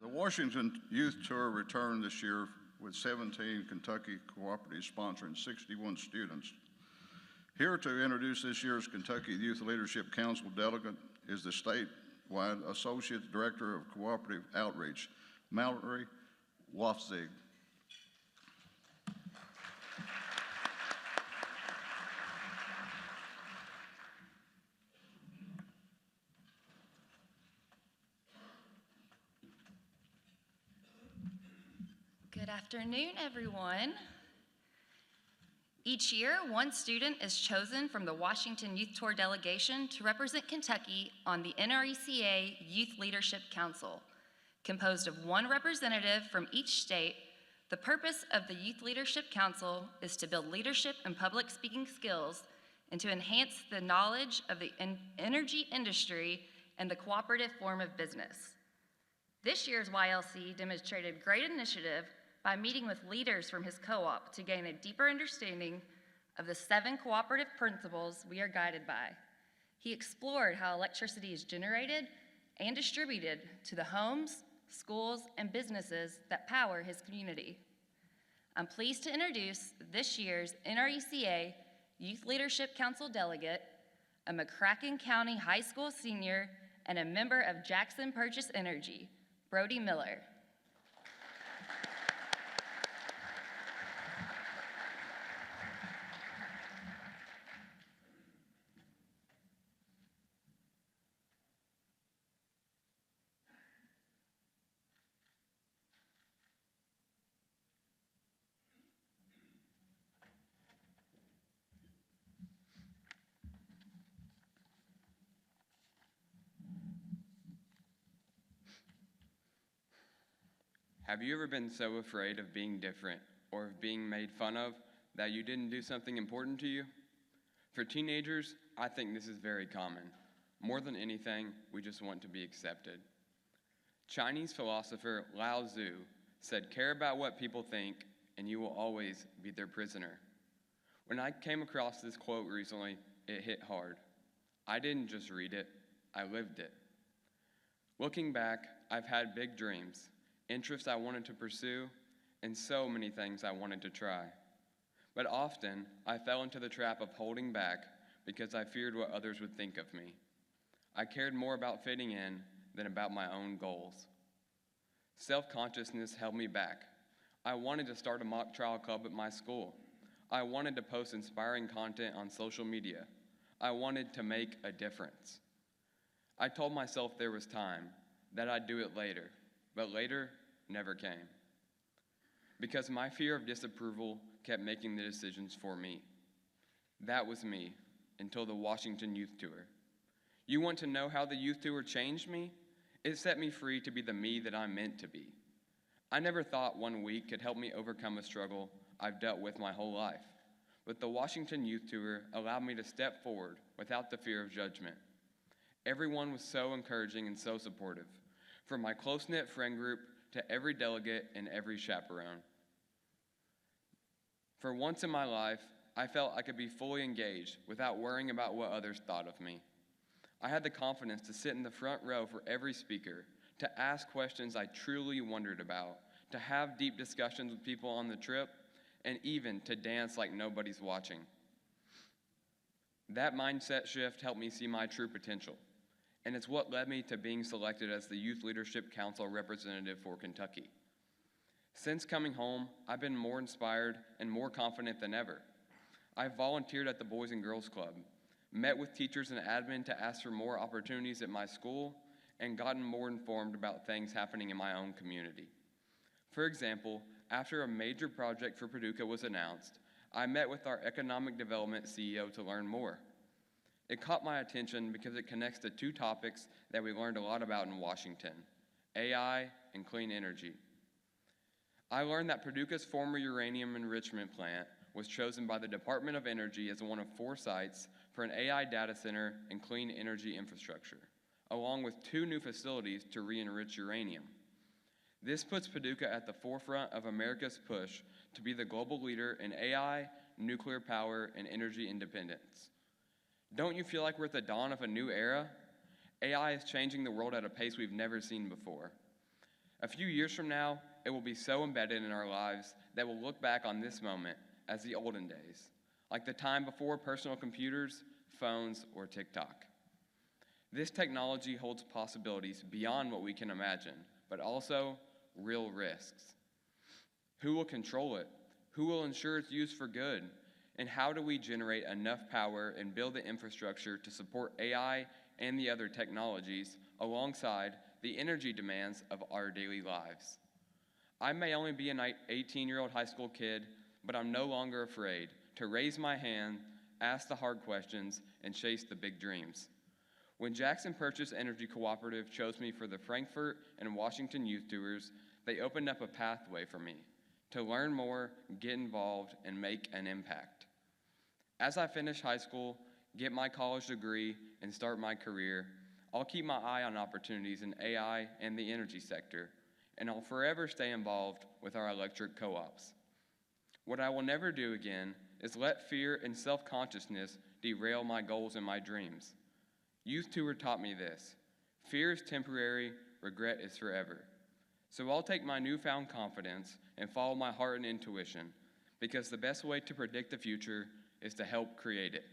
The Washington Youth Tour returned this year with 17 Kentucky cooperatives sponsoring 61 students. Here to introduce this year's Kentucky Youth Leadership Council delegate is the statewide Associate Director of Cooperative Outreach, Mallory Lofzig. Good afternoon, everyone. Each year, one student is chosen from the Washington Youth Tour delegation to represent Kentucky on the NRECA Youth Leadership Council. Composed of one representative from each state, the purpose of the Youth Leadership Council is to build leadership and public speaking skills and to enhance the knowledge of the energy industry and the cooperative form of business. This year's YLC demonstrated great initiative by meeting with leaders from his co-op to gain a deeper understanding of the 7 cooperative principles we are guided by. He explored how electricity is generated and distributed to the homes, schools, and businesses that power his community. I'm pleased to introduce this year's NRECA Youth Leadership Council delegate, a McCracken County High School senior and a member of Jackson Purchase Energy, Brody Miller. Have you ever been so afraid of being different or of being made fun of that you didn't do something important to you? For teenagers, I think this is very common. More than anything, we just want to be accepted. Chinese philosopher Lao Tzu said, "Care about what people think, and you will always be their prisoner." When I came across this quote recently, it hit hard. I didn't just read it, I lived it. Looking back, I've had big dreams, interests I wanted to pursue, and so many things I wanted to try. But often, I fell into the trap of holding back because I feared what others would think of me. I cared more about fitting in than about my own goals. Self-consciousness held me back. I wanted to start a mock trial club at my school. I wanted to post inspiring content on social media. I wanted to make a difference. I told myself there was time, that I'd do it later. But later never came. Because my fear of disapproval kept making the decisions for me. That was me until the Washington Youth Tour. You want to know how the Youth Tour changed me? It set me free to be the me that I'm meant to be. I never thought one week could help me overcome a struggle I've dealt with my whole life. But the Washington Youth Tour allowed me to step forward without the fear of judgment. Everyone was so encouraging and so supportive. From my close-knit friend group to every delegate and every chaperone. For once in my life, I felt I could be fully engaged without worrying about what others thought of me. I had the confidence to sit in the front row for every speaker, to ask questions I truly wondered about, to have deep discussions with people on the trip, and even to dance like nobody's watching. That mindset shift helped me see my true potential. And it's what led me to being selected as the Youth Leadership Council representative for Kentucky. Since coming home, I've been more inspired and more confident than ever. I've volunteered at the Boys and Girls Club, met with teachers and admin to ask for more opportunities at my school, and gotten more informed about things happening in my own community. For example, after a major project for Paducah was announced, I met with our Economic Development CEO to learn more. It caught my attention because it connects to 2 topics that we learned a lot about in Washington, AI and clean energy. I learned that Paducah's former uranium enrichment plant was chosen by the Department of Energy as one of 4 sites for an AI data center and clean energy infrastructure, along with 2 new facilities to re-enrich uranium. This puts Paducah at the forefront of America's push to be the global leader in AI, nuclear power, and energy independence. Don't you feel like we're at the dawn of a new era? AI is changing the world at a pace we've never seen before. A few years from now, it will be so embedded in our lives that we'll look back on this moment as the olden days, like the time before personal computers, phones, or TikTok. This technology holds possibilities beyond what we can imagine, but also real risks. Who will control it? Who will ensure its use for good? And how do we generate enough power and build the infrastructure to support AI and the other technologies alongside the energy demands of our daily lives? I may only be an 18-year-old high school kid, but I'm no longer afraid to raise my hand, ask the hard questions, and chase the big dreams. When Jackson Purchase Energy Cooperative chose me for the Frankfurt and Washington Youth Tours, they opened up a pathway for me to learn more, get involved, and make an impact. As I finish high school, get my college degree, and start my career, I'll keep my eye on opportunities in AI and the energy sector, and I'll forever stay involved with our electric co-ops. What I will never do again is let fear and self-consciousness derail my goals and my dreams. Youth Tour taught me this: fear is temporary, regret is forever. So I'll take my newfound confidence and follow my heart and intuition, because the best way to predict the future is to help create it.